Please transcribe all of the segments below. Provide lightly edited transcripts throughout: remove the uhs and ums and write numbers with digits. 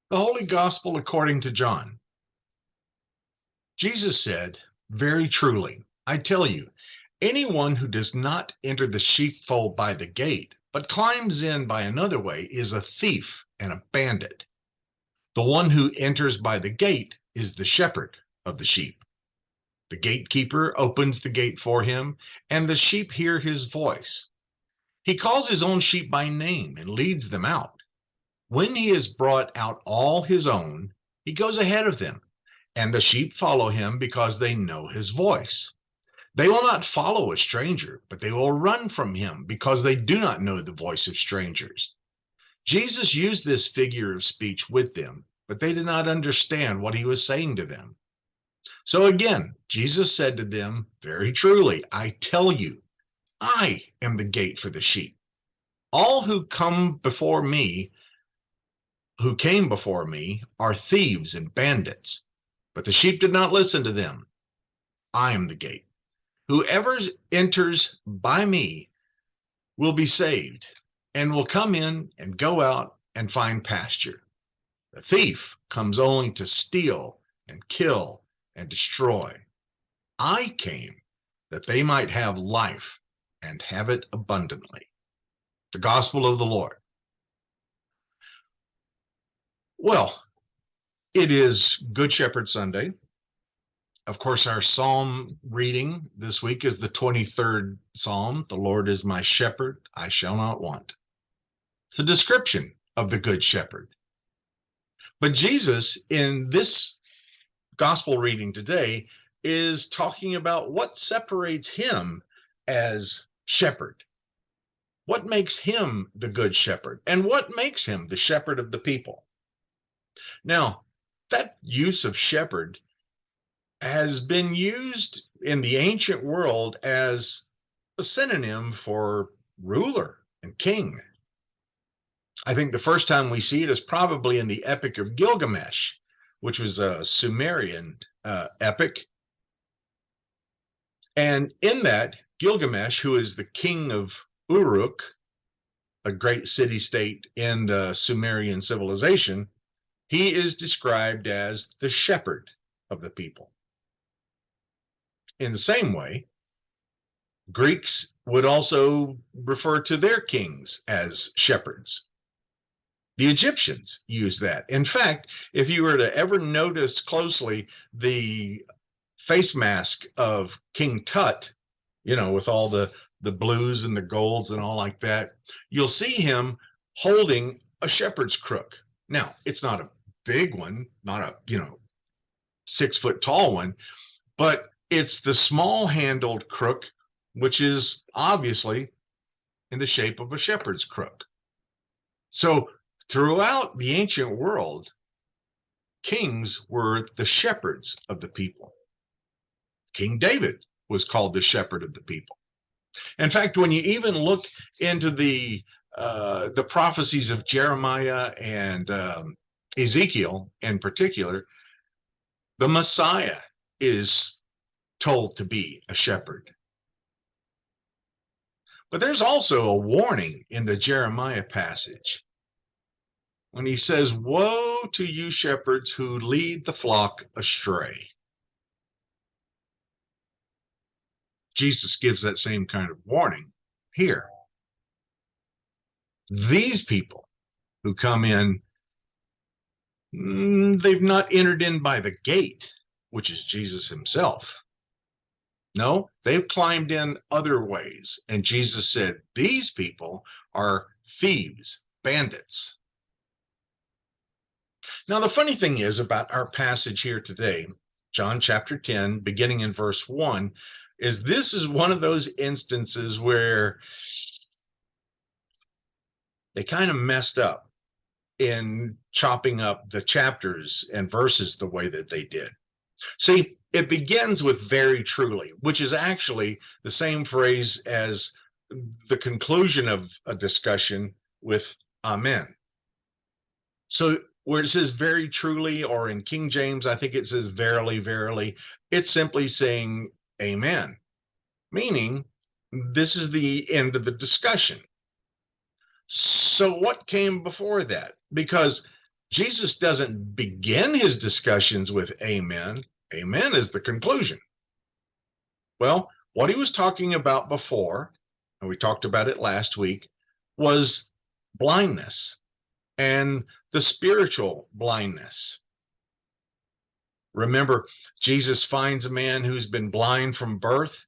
The Holy Gospel according to John. Jesus said, "Very truly, I tell you, anyone who does not enter the sheepfold by the gate, but climbs in by another way, is a thief and a bandit. The one who enters by the gate is the shepherd of the sheep. The gatekeeper opens the gate for him, and the sheep hear his voice. He calls his own sheep by name and leads them out. When he has brought out all his own, he goes ahead of them, and the sheep follow him because they know his voice. They will not follow a stranger, but they will run from him because they do not know the voice of strangers." Jesus used this figure of speech with them, but they did not understand what he was saying to them. So again, Jesus said to them, "Very truly, I tell you, I am the gate for the sheep. All who came before me are thieves and bandits, but the sheep did not listen to them. I am the gate. Whoever enters by me will be saved and will come in and go out and find pasture. The thief comes only to steal and kill and destroy. I came that they might have life and have it abundantly." The gospel of the Lord. Well, it is Good Shepherd Sunday. Of course, our psalm reading this week is the 23rd Psalm. The Lord is my shepherd, I shall not want. It's a description of the Good Shepherd. But Jesus, in this gospel reading today, is talking about what separates him as shepherd. What makes him the Good Shepherd? And what makes him the shepherd of the people? Now, that use of shepherd has been used in the ancient world as a synonym for ruler and king. I think the first time we see it is probably in the Epic of Gilgamesh, which was a Sumerian epic. And in that, Gilgamesh, who is the king of Uruk, a great city state in the Sumerian civilization, he is described as the shepherd of the people. In the same way, Greeks would also refer to their kings as shepherds. The Egyptians used that. In fact, if you were to ever notice closely the face mask of King Tut, with all the blues and the golds and all like that, you'll see him holding a shepherd's crook. Now, it's not a big one, not a, 6 foot tall one, but it's the small handled crook, which is obviously in the shape of a shepherd's crook. So throughout the ancient world, kings were the shepherds of the people. King David was called the shepherd of the people. In fact, when you even look into the prophecies of Jeremiah and Ezekiel in particular, the Messiah is told to be a shepherd. But there's also a warning in the Jeremiah passage when he says, "Woe to you shepherds who lead the flock astray." Jesus gives that same kind of warning here. These people who come in, they've not entered in by the gate, which is Jesus himself. No, they've climbed in other ways. And Jesus said, these people are thieves, bandits. Now, the funny thing is about our passage here today, John chapter 10, beginning in verse 1, is this is one of those instances where they kind of messed up in chopping up the chapters and verses the way that they did. See, it begins with "very truly," which is actually the same phrase as the conclusion of a discussion with "amen." So where it says "very truly," or in King James, I think it says "verily, verily," it's simply saying amen, meaning this is the end of the discussion. So what came before that? Because Jesus doesn't begin his discussions with amen. Amen is the conclusion. Well, what he was talking about before, and we talked about it last week, was blindness and the spiritual blindness. Remember, Jesus finds a man who's been blind from birth.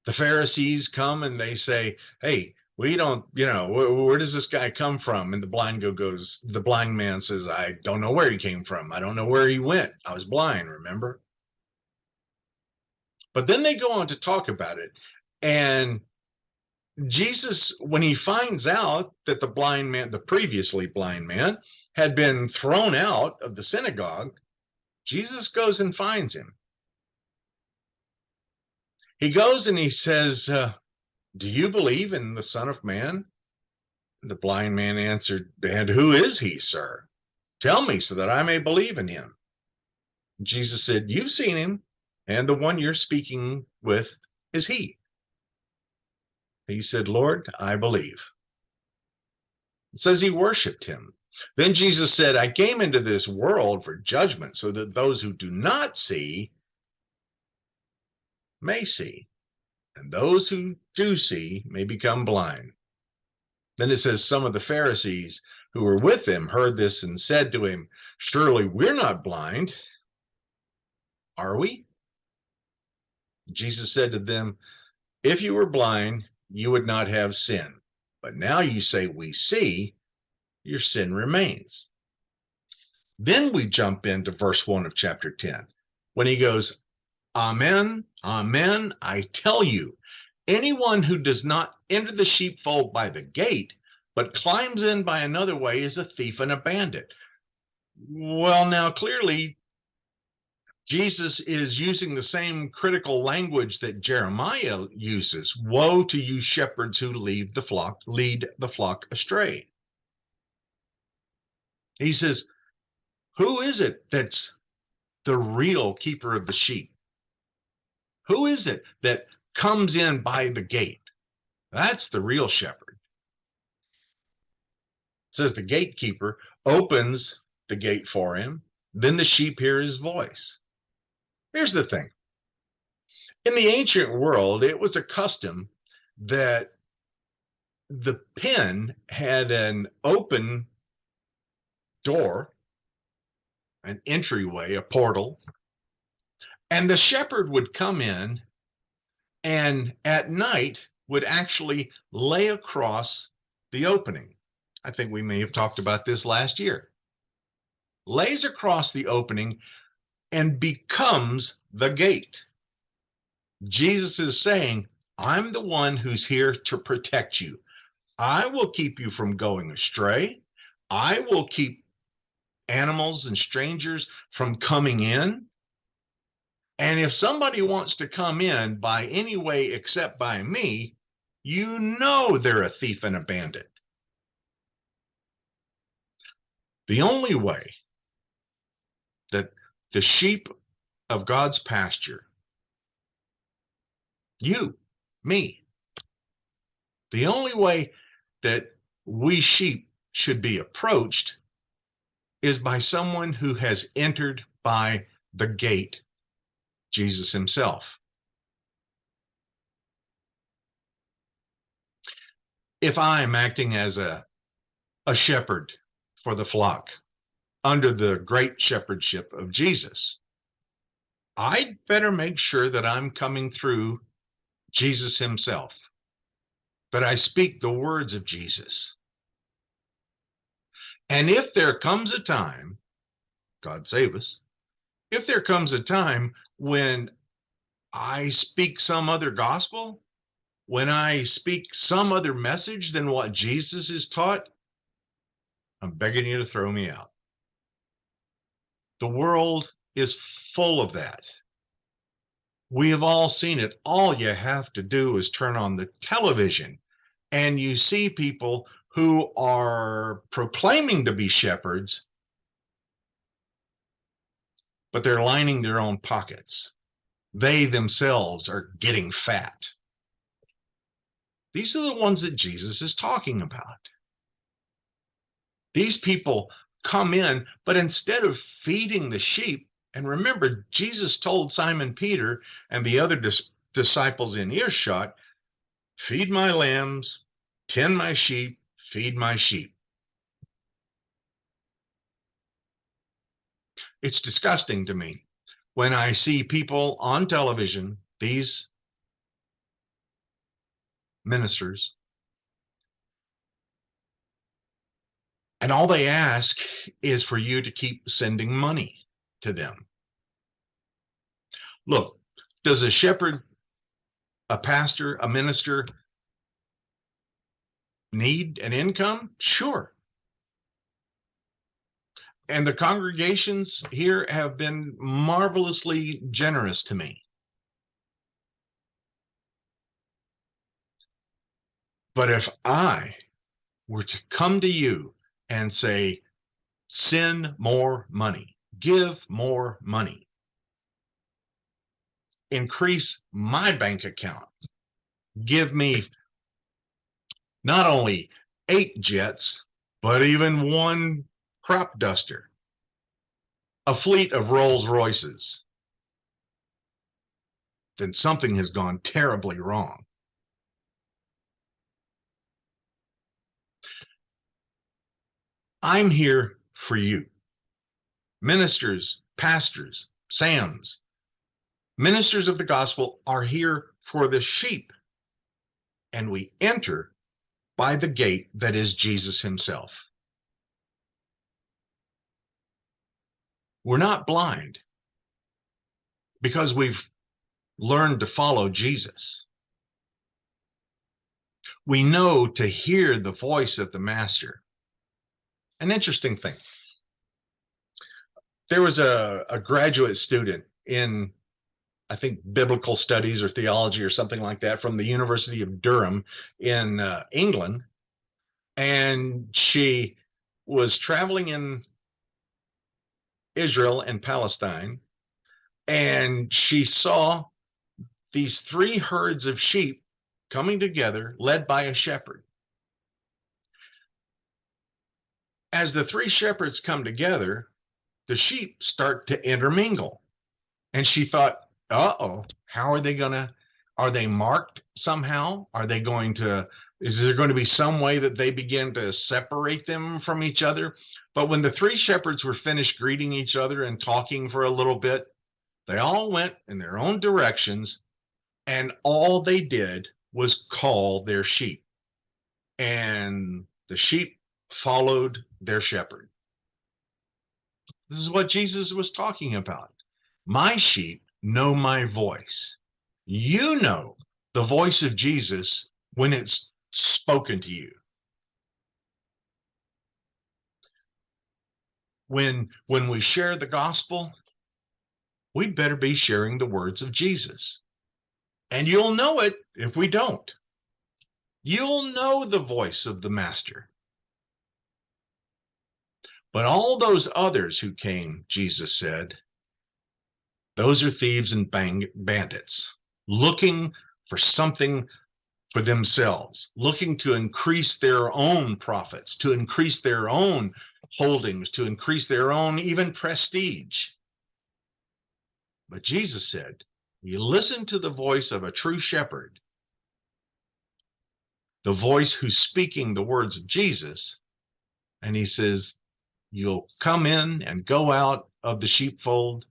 The Pharisees come and they say, "Hey, we don't, where does this guy come from?" And the blind man says, "I don't know where he came from. I don't know where he went. I was blind, remember?" But then they go on to talk about it. And Jesus, when he finds out that the previously blind man, had been thrown out of the synagogue, Jesus goes and finds him. He goes and he says, "Do you believe in the Son of Man?" The blind man answered, "And who is he, sir? Tell me so that I may believe in him." Jesus said, "You've seen him, and the one you're speaking with is he." He said, "Lord, I believe." It says he worshiped him. Then Jesus said, "I came into this world for judgment so that those who do not see may see, and those who do see may become blind." Then it says, some of the Pharisees who were with him heard this and said to him, "Surely we're not blind, are we?" Jesus said to them, "If you were blind, you would not have sin. But now you say we see, your sin remains." Then we jump into verse 1 of chapter 10 when he goes, "Amen, amen, I tell you, anyone who does not enter the sheepfold by the gate, but climbs in by another way is a thief and a bandit." Well, now clearly, Jesus is using the same critical language that Jeremiah uses. "Woe to you shepherds who lead the flock astray." He says, who is it that's the real keeper of the sheep? Who is it that comes in by the gate? That's the real shepherd. It says the gatekeeper opens the gate for him, then the sheep hear his voice. Here's the thing. In the ancient world, it was a custom that the pen had an open door, an entryway, a portal, and the shepherd would come in and at night would actually lay across the opening. I think we may have talked about this last year. Lays across the opening and becomes the gate. Jesus is saying, "I'm the one who's here to protect you. I will keep you from going astray. I will keep animals and strangers from coming in. And if somebody wants to come in by any way except by me, you know they're a thief and a bandit." The only way that the sheep of God's pasture, you, me, the only way that we sheep should be approached is by someone who has entered by the gate, Jesus himself. If I'm acting as a shepherd for the flock under the great shepherdship of Jesus, I'd better make sure that I'm coming through Jesus himself, that I speak the words of Jesus. And if there comes a time, God save us, if there comes a time when I speak some other gospel, when I speak some other message than what Jesus is taught, I'm begging you to throw me out. The world is full of that. We have all seen it. All you have to do is turn on the television and you see people who are proclaiming to be shepherds, but they're lining their own pockets. They themselves are getting fat. These are the ones that Jesus is talking about. These people come in, but instead of feeding the sheep, and remember, Jesus told Simon Peter and the other disciples in earshot, feed my lambs, tend my sheep, feed my sheep. It's disgusting to me when I see people on television, these ministers, and all they ask is for you to keep sending money to them. Look, does a shepherd, a pastor, a minister need an income? Sure. And the congregations here have been marvelously generous to me. But if I were to come to you and say, send more money, give more money, increase my bank account, give me not only 8 jets, but even 1 crop duster, a fleet of Rolls Royces, then something has gone terribly wrong. I'm here for you. Ministers, pastors, Sams, ministers of the gospel are here for the sheep. And we enter by the gate that is Jesus himself. We're not blind because we've learned to follow Jesus. We know to hear the voice of the master. An interesting thing. There was a graduate student in, I think, biblical studies or theology or something like that from the University of Durham in England. And she was traveling in Israel and Palestine, and she saw these 3 herds of sheep coming together, led by a shepherd. As the 3 shepherds come together, the sheep start to intermingle. And she thought, uh-oh, how are they are they marked somehow? Are they going to, is there going to be some way that they begin to separate them from each other? But when the 3 shepherds were finished greeting each other and talking for a little bit, they all went in their own directions, and all they did was call their sheep. And the sheep followed their shepherd. This is what Jesus was talking about. My sheep know my voice. You know the voice of Jesus when it's spoken to you. When we share the gospel, we'd better be sharing the words of Jesus. And you'll know it if we don't. You'll know the voice of the master. But all those others who came, Jesus said, those are thieves and bandits, looking for something for themselves, looking to increase their own profits, to increase their own holdings, to increase their own even prestige. But Jesus said, you listen to the voice of a true shepherd, the voice who's speaking the words of Jesus, and he says, you'll come in and go out of the sheepfold.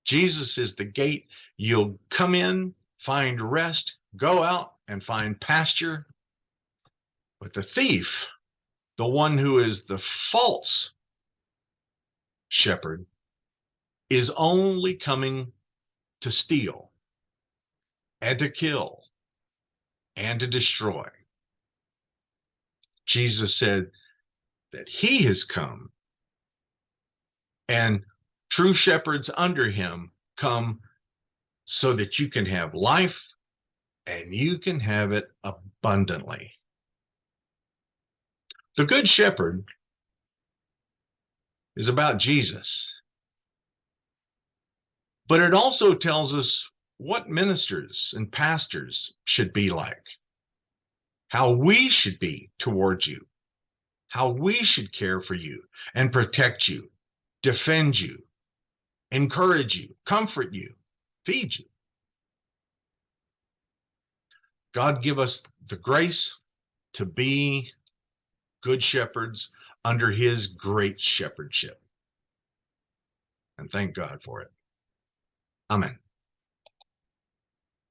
Jesus is the gate. You'll come in, find rest, go out and find pasture. But the thief, the one who is the false shepherd, is only coming to steal and to kill and to destroy. Jesus said that he has come, and true shepherds under him come so that you can have life and you can have it abundantly. The Good Shepherd is about Jesus, but it also tells us what ministers and pastors should be like, how we should be towards you. how we should care for you and protect you, defend you, encourage you, comfort you, feed you. God give us the grace to be good shepherds under his great shepherdship. And thank God for it. Amen.